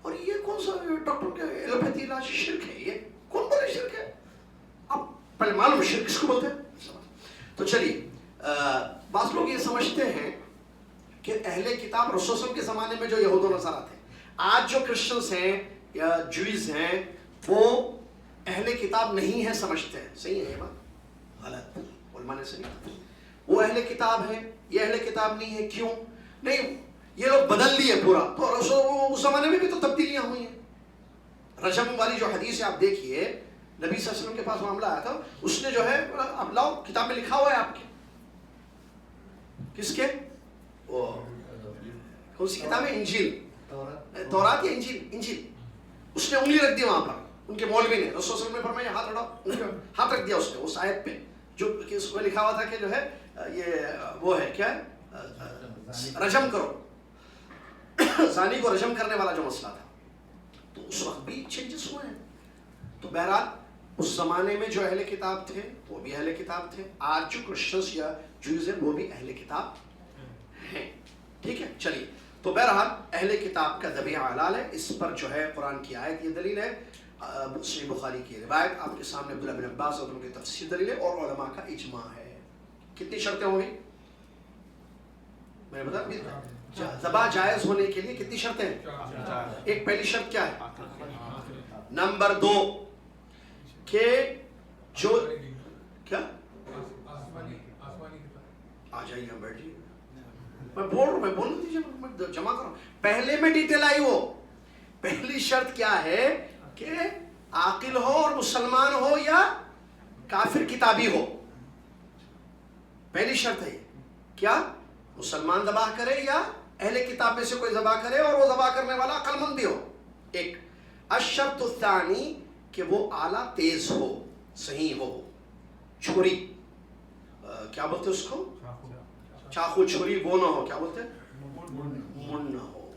[SPEAKER 1] اور یہ کون سا ڈاکٹر کے ایلوپیتھی علاج شرک ہے؟ یہ کون بولے شرک ہے؟ اب پہلے معلوم شرک کس کو بولتے ہیں. تو چلیے, بعض لوگ یہ سمجھتے ہیں کہ اہل کتاب رسول صلی اللہ علیہ وسلم کے زمانے میں جو یہود و نصارہ تھے, آج جو کرسچنس ہیں یا جوئز ہیں وہ اہل کتاب نہیں ہیں سمجھتے ہیں. صحیح ہے یہ بات؟ غلط. علماء نے صحیح, وہ اہل کتاب ہیں, یہ اہل کتاب نہیں ہے. کیوں نہیں؟ یہ لوگ بدل لیے پورا. تو اس زمانے میں بھی تو تبدیلیاں ہوئی ہیں. رجم والی جو حدیث ہے آپ دیکھیے, نبی صلی اللہ علیہ وسلم کے پاس معاملہ آیا تھا, اس نے جو ہے اب لاؤ کتاب میں لکھا ہوا ہے آپ کے, کس کے, وہ کون سی کتاب ہے, انجیل, تورات یا انجیل. اس نے انگلی رکھ دی وہاں پر, ان کے مولوی نے, رسول صلی اللہ علیہ وسلم نے فرمایا ہاتھ ہٹاؤ, ہاتھ رکھ دیا اس نے اس آیت پہ جو اس میں لکھا ہوا تھا کہ جو ہے یہ وہ ہے کیا ہے, رجم کرو, زانی کو رجم کرنے والا جو مسئلہ تھا. تو اس وقت بھی چینجز ہوئے ہیں. تو بہرحال اس زمانے میں جو اہل کتاب تھے وہ بھی اہل کتاب تھے, آج جو کرسچنس یا جوز ہیں وہ بھی اہل کتاب ہیں. ٹھیک ہے, چلیے. تو بہرحال اہل کتاب کا ذبیحہ حلال ہے. اس پر جو ہے قرآن کی آیت یہ دلیل ہے, صحیح بخاری کی روایت آپ کے سامنے عبداللہ بن عباس اور ان کی تفسیر دلیل ہے, اور علماء کا اجماع ہے. کتنی شرطیں ہوں گی میں نے بتا, ذبح جائز ہونے کے لیے کتنی شرطیں ہیں؟ ایک پہلی شرط کیا ہے؟ نمبر 2 کہ جو کیا, آ جائیے ہم بیٹھ جائیے, میں بول رہا ہوں, میں بولنے دیجیے, میں جمع کر رہا ہوں. پہلے میں ڈیٹیل آئی. وہ پہلی شرط کیا ہے کہ عاقل ہو اور مسلمان ہو یا کافر کتابی ہو. پہلی شرط ہے کیا, مسلمان ذبح کرے یا اہل کتاب میں سے کوئی ذبح کرے اور وہ ذبح کرنے والا عقل مند بھی ہو. ایک. الشرط الثانی کہ وہ آلہ تیز ہو, صحیح ہو, چھری کیا بولتے اس کو, چاقو چھری وہ نہ ہو, کیا بولتے من نہ ہو.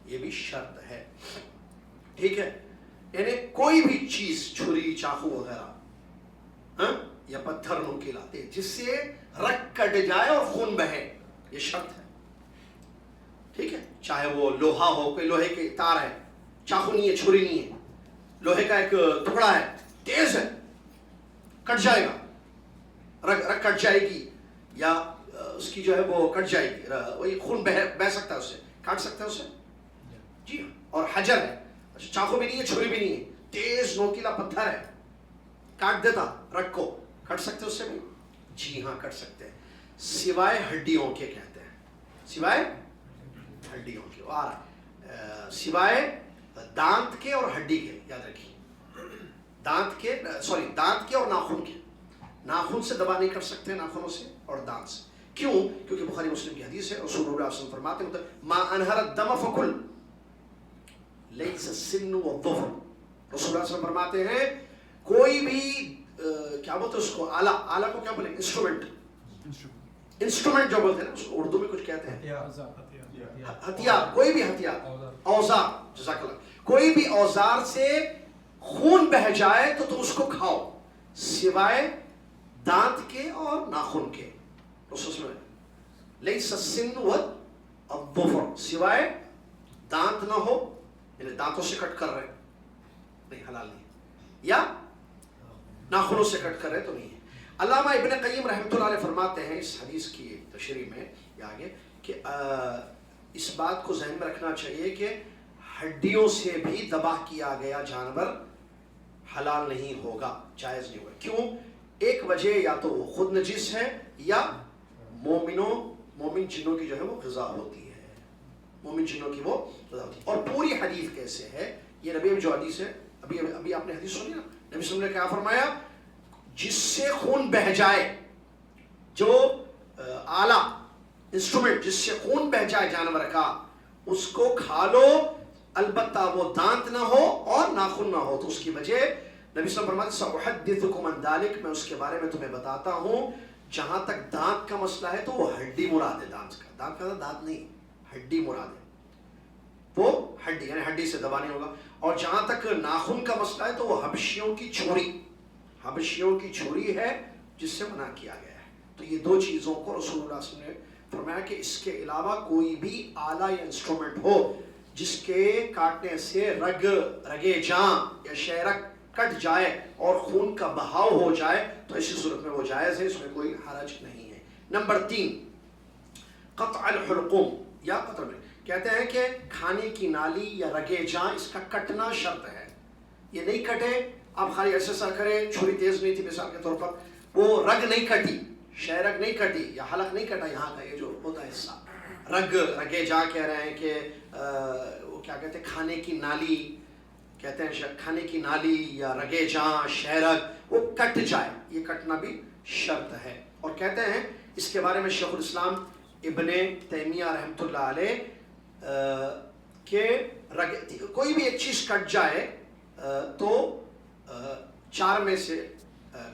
[SPEAKER 1] یہ بھی شرط ہے. ٹھیک ہے, یعنی کوئی بھی چیز چھری چاقو وغیرہ یا پتھر نوکیلا جس سے رگ کٹ جائے اور خون بہے, یہ شرط ہے. ٹھیک ہے, چاہے وہ لوہا ہو, کوئی لوہے کی تار ہے, چاقو نہیں ہے, چھری نہیں ہے, لوہے کا ایک ٹکڑا ہے, تیز ہے, کٹ جائے گا, رگ کٹ جائے گی یا اس کی جو ہے وہ کٹ جائے گی, وہی خون بہ سکتا ہے, اس سے کاٹ سکتا ہے اسے. جی, اور حجر ہے, چاقو بھی نہیں ہے, چھری بھی نہیں ہے, تیز نوکیلا پتھر ہے, کاٹ دیتا رگ کو, کٹ سکتے اس سے بھی. جی ہاں کٹ سکتے ہیں. سوائے ہڈیوں کے کہتے ہیں، سوائے ہڈیوں کے، اور سوائے دانت کے اور ہڈی کے، یاد رکھیے، دانت کے اور ناخن کے، ناخن سے دبا نہیں کر سکتے، ناخنوں سے اور دانت سے. کیوں؟ کیونکہ بخاری مسلم کی حدیث ہے، رسول اللہ صلی اللہ علیہ وسلم فرماتے ہیں ما انہر الدم فکل لیس السن والظفر. رسول اللہ صلی اللہ علیہ وسلم فرماتے ہیں کوئی بھی کیا بولتے ہیں اس کو، آلہ کو کیا بولیں، انسٹرومنٹ جو بولتے ہیں نا، اس کو اردو میں کچھ کہتے ہیں ہتھیار، کوئی بھی ہتھیار، اوزار، جزاک اللہ، کوئی بھی اوزار سے خون بہہ جائے تو تم اس کو کھاؤ سوائے دانت کے اور ناخن کے. اس میں لیس السن والظفر، سوائے دانت نہ ہو، یعنی دانتوں سے کٹ کر رہے نہیں، حلال نہیں، یا ناخنوں سے کٹ کر رہے تو نہیں ہے. علامہ ابن قیم رحمۃ اللہ علیہ فرماتے ہیں اس حدیث کی تشریح میں یا آگے کہ اس بات کو ذہن میں رکھنا چاہیے کہ ہڈیوں سے بھی ذبح کیا گیا جانور حلال نہیں ہوگا، جائز نہیں ہوگا. کیوں؟ ایک وجہ یا تو وہ خود نجس ہے یا مومن جنوں کی جو ہے وہ غذا ہوتی ہے، مومن جنوں کی وہ غذا ہوتی ہے. اور پوری حدیث کیسے ہے، یہ نبی میں جو حدیث ہے، ابھی آپ نے حدیث سنی نا، نبی صلی اللہ علیہ وسلم نے کیا فرمایا، جس سے خون بہہ جائے، جو آلہ انسٹرومنٹ جس سے خون بہہ جائے جانور کا، اس کو کھا لو، البتہ وہ دانت نہ ہو اور ناخن نہ ہو. تو اس کی وجہ نبی صلی اللہ علیہ وسلم فرماتے سأحدثکم عن ذلک، میں اس کے بارے میں تمہیں بتاتا ہوں. جہاں تک دانت کا مسئلہ ہے تو وہ ہڈی مراد ہے، دانت کا دانت نہیں، ہڈی مراد ہے، وہ ہڈی یعنی ہڈی سے دبا نہیں ہوگا. اور جہاں تک ناخن کا مسئلہ ہے تو وہ حبشیوں کی چھری ہے جس سے منع کیا گیا ہے. تو یہ دو چیزوں کو رسول اللہ صلی اللہ علیہ وسلم نے فرمایا کہ اس کے علاوہ کوئی بھی آلہ یا انسٹرومنٹ ہو جس کے کاٹنے سے رگے جاں یا شہرک کٹ جائے اور خون کا بہاؤ ہو جائے تو ایسی صورت میں وہ جائز ہے، اس میں کوئی حرج نہیں ہے. نمبر 3 قطع الحلقوم یا قطع، کہتے ہیں کہ کھانے کی نالی یا رگے جاں اس کا کٹنا شرط ہے. یہ نہیں کٹے، آپ خالی ایسے سا کرے، چھری تیز نہیں تھی مثال کے طور پر، وہ رگ نہیں کٹی، شہرک نہیں کٹی یا حلق نہیں کٹا، یہاں کا یہ جو ہوتا ہے حصہ رگے جاں کہہ رہے ہیں کہ وہ کیا کہتے ہیں، کھانے کی نالی کہتے ہیں، کھانے کی نالی یا رگے جاں شہرک وہ کٹ جائے، یہ کٹنا بھی شرط ہے. اور کہتے ہیں اس کے بارے میں شیخ الاسلام ابن تیمیہ رحمۃ اللہ علیہ کہ کوئی بھی ایک چیز کٹ جائے تو 4 میں سے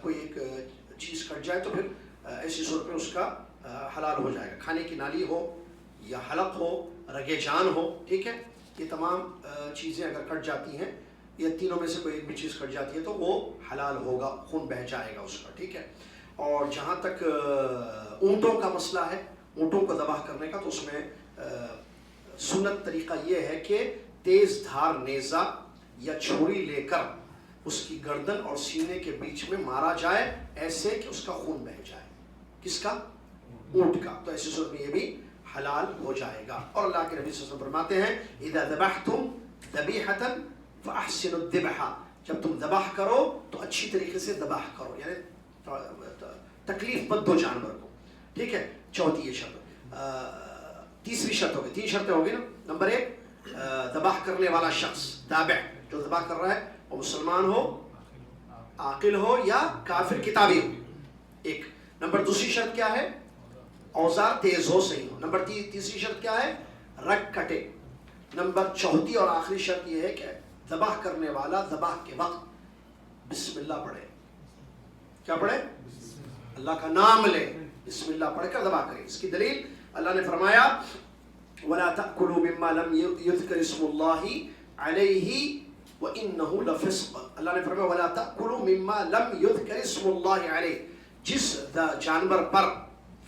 [SPEAKER 1] کوئی ایک چیز کٹ جائے تو پھر ایسی صورت میں اس کا حلال ہو جائے گا. کھانے کی نالی ہو یا حلق ہو، رگے جان ہو، ٹھیک ہے، یہ تمام چیزیں اگر کٹ جاتی ہیں یا تینوں میں سے کوئی ایک بھی چیز کٹ جاتی ہے تو وہ حلال ہوگا، خون بہہ جائے گا اس کا، ٹھیک ہے. اور جہاں تک اونٹوں کا مسئلہ ہے، اونٹوں کو ذبح کرنے کا، تو اس میں سنت طریقہ یہ ہے کہ تیز دھار نیزہ یا چھری لے کر اس کی گردن اور سینے کے بیچ میں مارا جائے ایسے کہ اس کا خون بہہ جائے. کس کا؟ اونٹ کا. تو ایسی صورت میں یہ بھی حلال ہو جائے گا. اور اللہ کے نبی صلی اللہ علیہ وسلم فرماتے ہیں اذا ذبحتم ذبیحۃ فاحسنوا الذبح، جب تم ذبح کرو تو اچھی طریقے سے ذبح کرو، یعنی تکلیف مت دو جانور کو، ٹھیک ہے. چوتھی یہ شرط، تیسری شرط ہوگی، 3 شرطیں ہوگی نا. نمبر 1 ذبح کرنے والا شخص، ذابح جو ذبح کر رہا ہے وہ مسلمان ہو، عاقل ہو یا کافر کتابی ہو، ایک. نمبر 2 شرط کیا ہے؟ اوزار تیز ہو، صحیح ہو. نمبر 3 شرط کیا ہے؟ رگ کٹے. نمبر 4 اور آخری شرط یہ ہے کہ ذبح کرنے والا ذبح کے وقت بسم اللہ پڑھے. کیا پڑھے؟ اللہ کا نام لے، بسم اللہ پڑھ کر ذبح کرے. اس کی دلیل اللہ نے فرمایا وَلَا تَأْكُلُوا مِمَّا لَمْ يُذْكَرِ اسْمُ اللَّهِ عَلَيْهِ وَإِنَّهُ لَفِسْقٌ. اللہ نے فرمایا وَلَا تَأْكُلُوا مِمَّا لَمْ يُذْكَرِ اسْمُ اللَّهِ عَلَيْهِ، جس جانور پر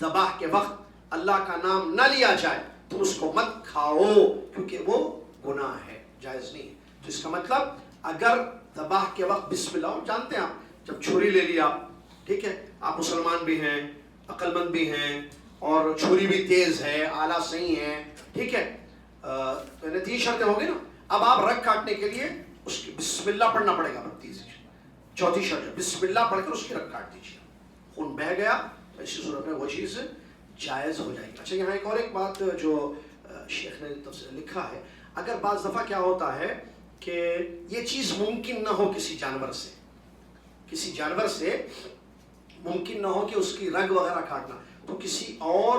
[SPEAKER 1] ذبح کے وقت اللہ کا نام نہ لیا جائے تم اس کو مت کھاؤ کیونکہ وہ گناہ ہے، جائز نہیں. تو اس کا مطلب اگر ذبح کے وقت بسم اللہ، جانتے ہیں آپ جب چھری لے لیا، ٹھیک ہے، آپ مسلمان بھی ہیں، عقل مند بھی ہیں، اور چھری بھی تیز ہے، آلہ صحیح ہے، ٹھیک ہے، تو 3 شرطیں ہو گئی نا. اب آپ رگ کاٹنے کے لیے اس کی بسم اللہ پڑھنا پڑے گا. 4 شرط بسم اللہ پڑھ کر اس کی رگ کاٹ دیجیے. خون بہہ گیا تو ایسی صورت میں وہ چیز جائز ہو جائے گی. اچھا یہاں ایک اور ایک بات جو شیخ نے لکھا ہے, اگر بعض دفعہ کیا ہوتا ہے کہ یہ چیز ممکن نہ ہو کسی جانور سے ممکن نہ ہو کہ اس کی رگ وغیرہ کاٹنا, تو کسی اور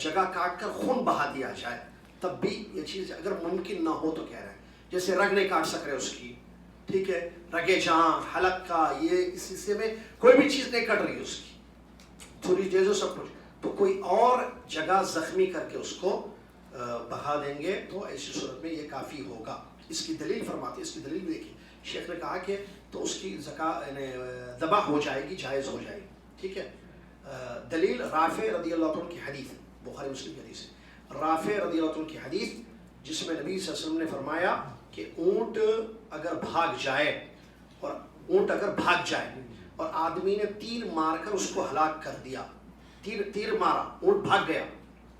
[SPEAKER 1] جگہ کاٹ کر خون بہا دیا جائے, تب بھی یہ چیز اگر ممکن نہ ہو تو کہہ رہے ہیں, جیسے رگ نہیں کاٹ سک رہے اس کی, ٹھیک ہے, رگے جہاں حلق کا یہ اس حصے میں کوئی بھی چیز نہیں کٹ رہی اس کی, تھوڑی جیسے سب کچھ, تو کوئی اور جگہ زخمی کر کے اس کو بہا دیں گے, تو ایسی صورت میں یہ کافی ہوگا. اس کی دلیل فرماتی ہے, اس کی دلیل بھی دیکھیے, شیخ نے کہا کہ تو اس کی ذبح ہو جائے گی, جائز ہو جائے گی, ٹھیک ہے. دلیل رافع رضی اللہ عنہ کی حدیث, بخاری مسلم کی حدیث ہے, رافع رضی اللہ عنہ کی حدیث جس میں نبی صلی اللہ علیہ وسلم نے فرمایا کہ اونٹ اگر بھاگ جائے اور آدمی نے تیر مار کر اس کو ہلاک کر دیا, تیر مارا, اونٹ بھاگ گیا,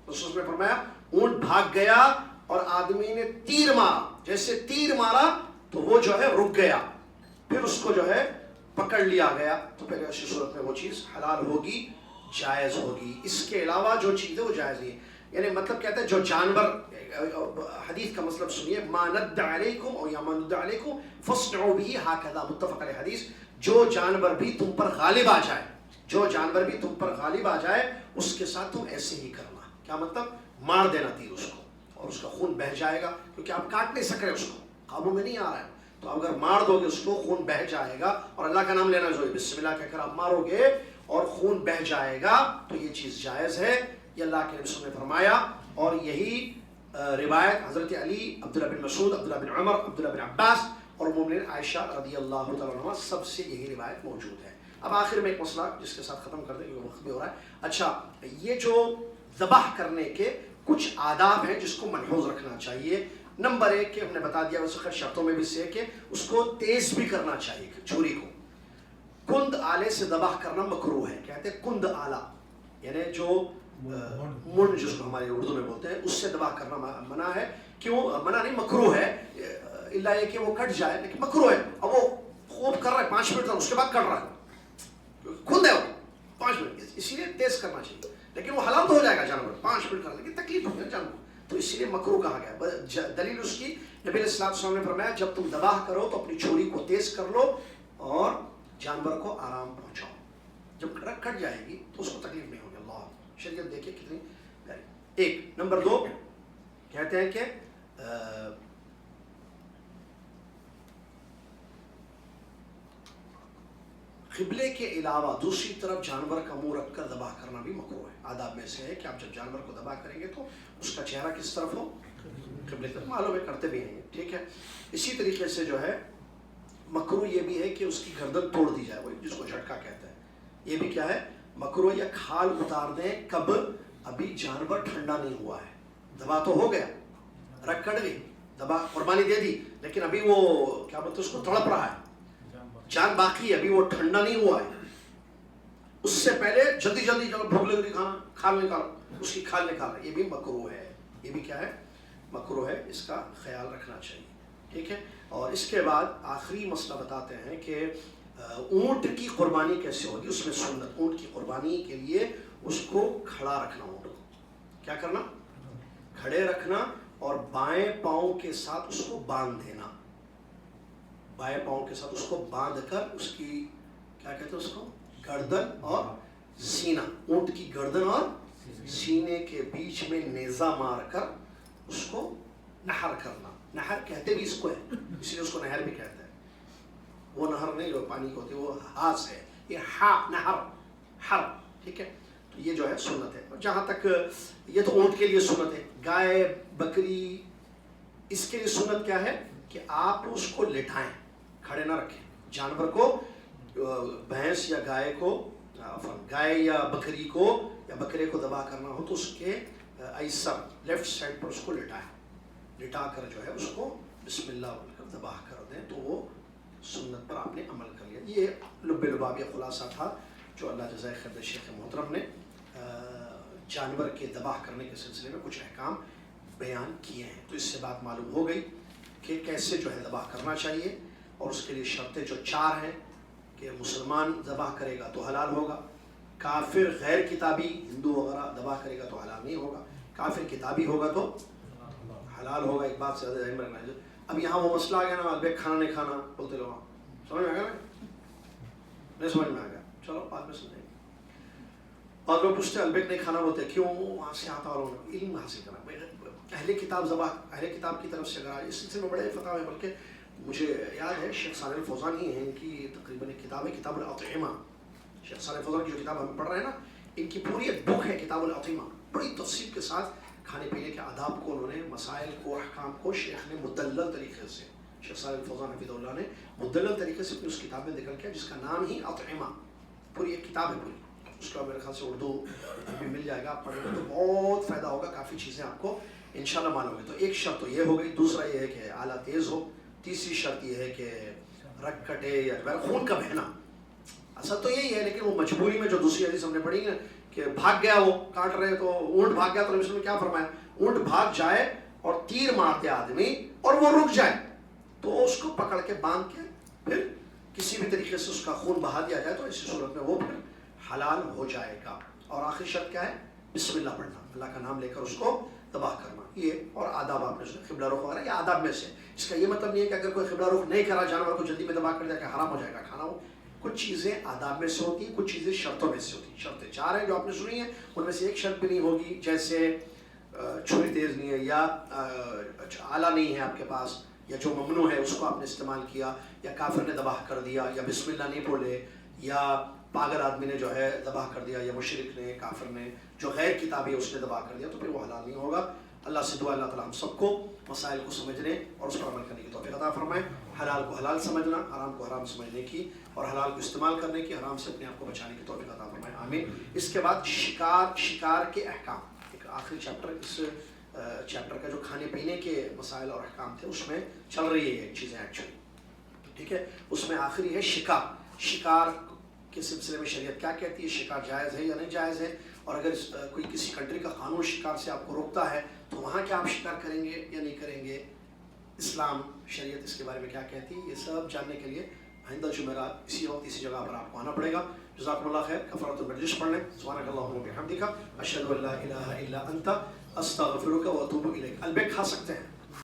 [SPEAKER 1] رسول نے فرمایا اونٹ بھاگ گیا اور آدمی نے تیر مارا, جیسے تیر مارا تو وہ جو ہے رک گیا, پھر اس کو جو ہے پکڑ لیا گیا, تو پھر ایسی صورت میں وہ چیز حلال ہوگی, جائز ہوگی. اس کے علاوہ جو چیز ہے وہ جائز نہیں ہے. یعنی مطلب کہتا ہے جو جانور, حدیث کا مطلب سنیے, ما ند علیکم او یا ما ند علیکم فاصنعوا به هكذا, متفق علیہ حدیث. جو جانور بھی تم پر غالب آ جائے, اس کے ساتھ تم ایسے ہی کرنا. کیا مطلب؟ مار دینا تیر اس کو, اور اس کا خون بہہ جائے گا, کیونکہ آپ کاٹ نہیں سک رہے, اس کو قابو میں نہیں آ رہا ہے, تو اگر مار دو گے اس کو, خون بہہ جائے گا, اور اللہ کا نام لینا ضروری, بسم اللہ کہہ کر آپ مارو گے اور خون بہہ جائے گا, تو یہ چیز جائز ہے, یہ اللہ کے نبی نے فرمایا. اور یہی روایت حضرت علی, عبداللہ بن مسعود, عبداللہ بن عمر, عبداللہ بن عباس اور مومنین عائشہ رضی اللہ تعالیٰ عنہ, سب سے یہی روایت موجود ہے. اب آخر میں ایک مسئلہ جس کے ساتھ ختم کر دیں گے, وقت بھی ہو رہا ہے. اچھا, یہ جو ذبح کرنے کے کچھ آداب ہیں جس کو ملحوظ رکھنا چاہیے. نمبر 1 کہ ہم نے بتا دیا ویسے شرطوں میں بھی سے کہ اس کو تیز بھی کرنا چاہیے, چھری کو کند آلے سے ذبح کرنا مکروہ ہے. کہتے ہیں کند آلہ, یعنی جو منڈ جس کو ہمارے اردو میں بولتے ہیں, اس سے ذبح کرنا منع ہے. کیوں منع نہیں, مکروہ ہے, الا یہ کہ وہ کٹ جائے, لیکن مکروہ ہے. اب وہ خوب کر رہا ہے 5 منٹ تک, اس کے بعد کٹ رہا ہے, کند ہے وہ 5 منٹ, اسی لیے تیز کرنا چاہیے. لیکن وہ حلال تو ہو جائے گا جانور, 5 منٹ کرنے کی تکلیف ہوگی نا جانور, تو اس لیے مکروہ کہا گیا. دلیل اس کی نبی علیہ السلام نے فرمایا جب تم ذبح کرو تو اپنی چھری کو تیز کر لو اور جانور کو آرام پہنچاؤ. جب کٹ جائے گی تو اس کو تکلیف نہیں ہوگی. اللہ شریعت دیکھیں کتنی پیاری. 1 نمبر 2 کہتے ہیں کہ قبلے کے علاوہ دوسری طرف جانور کا منہ رکھ کر ذبح کرنا بھی مکروہ ہے. آداب میں سے ہے کہ آپ جب جانور کو ذبح کریں گے تو اس کا چہرہ کس طرف ہو, قبلے طرف. معلوم ہے کرتے بھی ہیں, ٹھیک ہے. اسی طریقے سے جو ہے مکروہ یہ بھی ہے کہ اس کی گردن توڑ دی جائے, وہی جس کو جھٹکا کہتے ہیں, یہ بھی کیا ہے مکروہ. یا کھال اتار دیں کب, ابھی جانور ٹھنڈا نہیں ہوا ہے, ذبح تو ہو گیا, رگ کٹ گئی, ذبح قربانی دے دی, لیکن ابھی وہ کیا بولتے ہیں اس کو تڑپ رہا ہے, جان باقی ہے, ابھی وہ ٹھنڈا نہیں ہوا ہے. اس سے پہلے جلدی چلو بھوک لگ رہی, کھانا کھال نکالو, اس کی کھال نکال رہا ہے, یہ بھی مکروہ ہے. یہ بھی کیا ہے مکروہ ہے, اس کا خیال رکھنا چاہیے, ٹھیک ہے. اور اس کے بعد آخری مسئلہ بتاتے ہیں کہ اونٹ کی قربانی کیسے ہوگی. اس میں سنت, اونٹ کی قربانی کے لیے اس کو کھڑا رکھنا, اونٹ کو کیا کرنا, کھڑے رکھنا, اور بائیں پاؤں کے ساتھ اس کو باندھ دینا, بائیں پاؤں کے ساتھ اس کو باندھ کر اس کی کیا کہتے ہیں اس کو, گردن اور سینہ, اونٹ کی گردن اور سینے کے بیچ میں نیزہ مار کر اس کو نہر کرنا. نہر کہتے بھی اس کو ہے, اس لیے اس کو نہر بھی کہتے ہیں. وہ نہر نہیں جو پانی کو ہوتی ہے, وہ ہاس ہے, یہ ہا نہر ہر, ٹھیک ہے. تو یہ جو ہے سنت ہے. جہاں تک یہ تو اونٹ کے لیے سنت ہے. گائے بکری اس کے لیے سنت کیا ہے کہ آپ اس کو لٹائیں, کھڑے نہ رکھیں. جانور کو, بھینس یا گائے کو, گائے یا بکری کو یا بکرے کو ذبح کرنا ہو تو اس کے ایسر لیفٹ سائڈ پر اس کو لٹا کر جو ہے اس کو بسم اللہ بول کر ذبح کر دیں, تو وہ سنت پر آپ نے عمل کر لیا. یہ لب لباب یہ خلاصہ تھا جو اللہ جزائے خیر شیخ محترم نے جانور کے ذبح کرنے کے سلسلے میں کچھ احکام بیان کیے ہیں. تو اس سے بات معلوم ہو گئی کہ کیسے جو ہے ذبح کرنا چاہیے, اور اس کے لیے شرطیں جو 4 ہیں کہ مسلمان ذبح کرے گا تو حلال ہوگا, کافر غیر کتابی ہندو وغیرہ دبا کرے گا تو حلال نہیں ہوگا، کافر کتابی ہوگا تو حلال ہوگا. ایک بات سے زیادہ ذہن میں رکھنا ہے. اب یہاں وہ مسئلہ آ گیا نا البیک کھانا نہیں کھانا بولتے لوگ، سمجھ میں آ گیا نا؟ نہیں سمجھ میں آ گیا، چلو بعد میں سمجھیں گے. بعض لوگ پوچھتے البیک نہیں کھانا بولتے کیوں؟ وہاں سے آتا اور علم حاصل کرنا. اہل کتاب اہل کتاب کی طرف سے اگر آئے اس سلسلے میں بڑے فتاوے، بلکہ مجھے یاد ہے شیخ صالح الفوزان ہی ہیں، ان کی تقریباً ایک کتاب ہے کتاب الاطعمہ. شیخ صالح الفوزان کی جو کتاب ہم پڑھ رہے ہیں نا، ان کی پوری ایک بک ہے کتاب الاطعمہ، بڑی تفصیل کے ساتھ کھانے پینے کے آداب کو انہوں نے، مسائل کو، احکام کو شیخ نے مدلل طریقے سے، شیخ صالح الفوزان حفظہ اللہ نے مدلل طریقے سے اپنی اس کتاب میں ذکر کیا جس کا نام ہی اطعمہ. پوری ایک کتاب ہے پوری، اس کا میرے خیال سے اردو بھی مل جائے گا، آپ پڑھیں گے تو بہت فائدہ ہوگا، کافی چیزیں آپ کو انشاءاللہ معلوم ہے. تو ایک شرط تو یہ ہو گئی، دوسرا یہ ہے کہ آلہ تیز ہو، تیسری شرط یہ ہے کہ رگ کٹے یا خون کا بہنا. اصل تو یہی ہے، لیکن وہ مجبوری میں جو دوسری حدیث ہم نے پڑھی نا کہ بھاگ گیا، وہ کاٹ رہے تو اونٹ بھاگ گیا، تو نبی صلی اللہ علیہ وسلم نے کیا فرمایا؟ اونٹ بھاگ جائے اور تیر مارتے آدمی اور وہ رک جائے تو اس کو پکڑ کے باندھ کے پھر کسی بھی طریقے سے اس کا خون بہا دیا جائے تو اسی صورت میں وہ پھر حلال ہو جائے گا. اور آخری شرط کیا ہے؟ بسم اللہ پڑھنا، اللہ کا نام لے کر اس کو ذبح کرنا. یہ اور آداب آپ نے سنے، قبلہ رخ وغیرہ یہ آداب میں سے. اس کا یہ مطلب نہیں ہے کہ اگر کوئی قبلہ رخ نہیں کرا جانور کو جلدی میں ذبح کر دیا کہ حرام ہو جائے گا کھانا. وہ کچھ چیزیں آداب میں سے ہوتی ہیں، کچھ چیزیں شرطوں میں سے ہوتی ہیں. شرطیں 4 ہیں جو آپ نے سنی ہیں، ان میں سے ایک شرط بھی نہیں ہوگی، جیسے چھری تیز نہیں ہے، یا آلہ نہیں ہے آپ کے پاس، یا جو ممنوع ہے اس کو آپ نے استعمال کیا، یا کافر نے ذبح کر دیا، یا بسم اللہ نہیں بولے، یا پاگل آدمی نے جو ہے ذبح کر دیا، یا مشرک نے، کافر نے، جو غیر کتابی ہے اس نے ذبح کر دیا، تو پھر وہ حلال نہیں ہوگا. اللہ سے دعا اللہ تعالیٰ ہم سب کو مسائل کو سمجھنے اور اس پر عمل کرنے کی توفیق عطا فرمائے. حلال کو حلال سمجھنا، حرام کو حرام سمجھنے کی، اور حلال کو استعمال کرنے کی، حرام سے اپنے آپ کو بچانے کی توفیق عطا فرمائے. آمین. اس کے بعد شکار کے احکام، ایک آخری چیپٹر، اس چیپٹر کا جو کھانے پینے کے مسائل اور احکام تھے اس میں چل رہی ہے چیزیں ایکچولی، ٹھیک ہے. اس میں آخری ہے شکار کے سلسلے میں شریعت کیا کہتی ہے، شکار جائز ہے یا نہیں جائز ہے، اور اگر کوئی کسی کنٹری کا قانون شکار سے آپ کو روکتا ہے تو وہاں کیا آپ شکار کریں گے یا نہیں کریں گے، اسلام شریعت اس کے بارے میں کیا کہتی ہے. یہ سب جاننے کے لیے آئندہ جمعرات اسی وقت اسی جگہ پر آپ کو آنا پڑے گا. جزاکم اللہ خیر. کفارۃ المجلس پڑھ لیں. سبحانک اللہم و بحمدک، اشہد ان لا الہ الا انت، استغفرک و اتوب الیک. البیک کھا سکتے ہیں.